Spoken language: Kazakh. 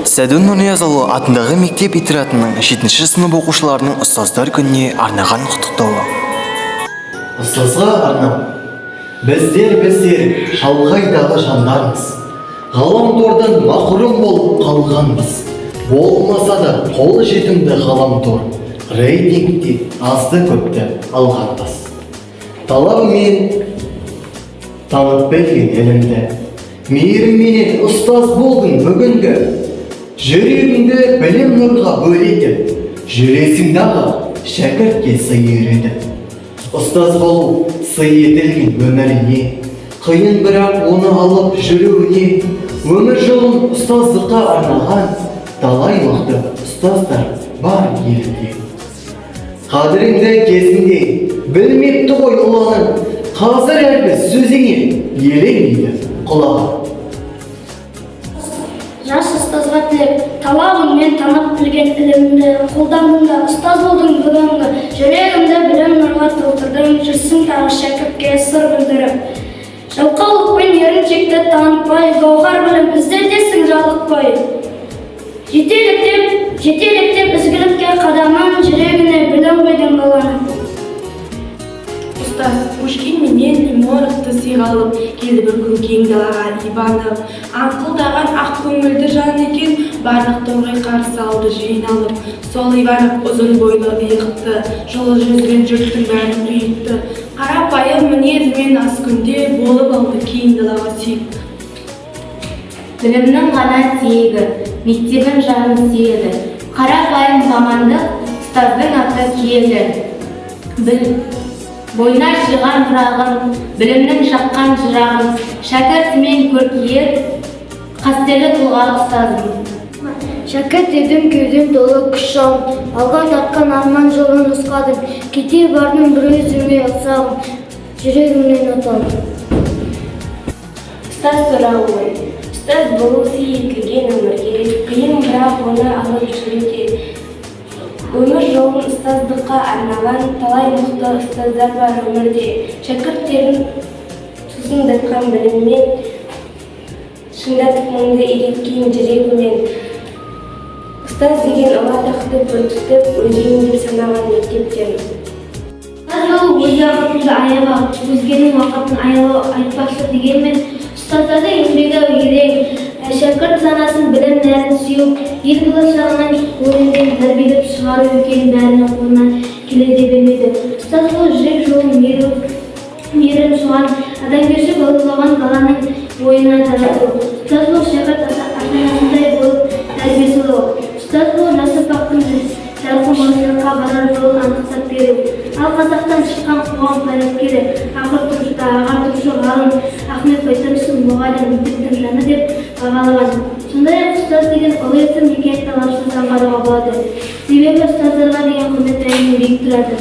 Сәдун Нұрниязұлы атындағы мектеп интернатының 7-ші сынып оқушыларының ұстаздар күніне арнаған құттықтауы. Ұстазға арнап, біздер шалғайдағы жандармыз. Ғаламтордан мақұрым болып қалғанбыз. Болмаса да қол жетімді ғаламтор, рейтингте азды көпті алғанбыз. Талабымен танып білген елімді, мейірімменен ұстаз болдың бүгінгі. Жүрегіңді білім нұрға бөледі, жүресіңдағы шәкіртке сый үйреді. Ұстаз болу сый етілген өміріне, қиын бірақ оны алып жүруіне, өмір жолын ұстаздыққа арнаған талай мықты ұстаздар бар елінде. Қадіріңді кезінде білмепті ғой ұланың, қазір әрбір сөзіңе елеңдейді құлағы. Жас ұстазға тілек, талабыңмен танып білген ілімді, қолдандың ұстаз болдың бүгінгі, жүрегімді білім нұрға толтырдың, жүрсің тағы шәкіртке сыр білдіріп. Жалқаулықпен еріншекті танытпай, гауһар білім іздетесің жалықпай. Жетеліктеп ізгілікке қадамын, жүрегіне білім қойдың баланы. Ұстаз Пушкин менен Лимоновты сыйға алып, келді бір күн кең далаға Иванов. Аңқылдаған ақ көңілді жан екен, барлық торғай қарсы алды жиналып. Сол Иванов ұзын бойлы иықты, жылы жүзбен жұрттың бәрін ұйытты. Қарапайым мінезімен аз күнде болып алды кең далаға сүйіп. Білімнің ғана тиегі, мектебін жанын сүйеді. Қарапайым мамандық, ұстаздың аты киелі. Бойына жиған құрағын, білімнің шаққан жырағын, шәкіртімен көркейер, қастерлі тұлға ұстазым. Шәкірт едім кеудем толы күш жауын, алға тартқан арман жолын нұсқадым, кете бардың бір өзіме ұқсағым, жүрегімнен оталым. Ұстаз туралы, ұстаз болу сый етілген өмірге, қиын бірақ оны алып жүруге. Өмір жолын ұстаздыққа арнаған талай мықты ұстаздар бар өмірде. Шәкірттерін сусындатқан біліммен, шыңдатып мұңды үйреткен жүрегімен. Ұстаз деген алатақты бүркітіп, өзгейін деп санаған мектептен. Ұстаз болу өз уақытыңды аяма, өзгенің уақытын аялау айтпақшы дегенмен, ұстаздардың еңбегі ерен, шәкірт санасын білім нәрін сүйіп, ел болашағынан ойынмен тәрбиелеп шығару екен бәрінің қолынан келе бермейді. Ұстаз болу жүрек жолын мейірім шуған, адамгершілік ұлылаған баланың ойына тарату. Ұстаз болу шәкірт ата-анасындай болып тәрбие салу. Ұстаз болу жас ұрпақтың жарқын болашаққа барар жолын анықтап беру. Ал қазақтан шыққан қоғам қайраткері, ағартушы ғалым Ахмет Байтұрсынов мұғалім мектептің жаны деп бағалаған. Сондай-ақ ұстаз деген ұлы есім екенін талапсыз аңғаруға болады. Себебі ұстаздарға деген құрмет рәсімі биік тұрады.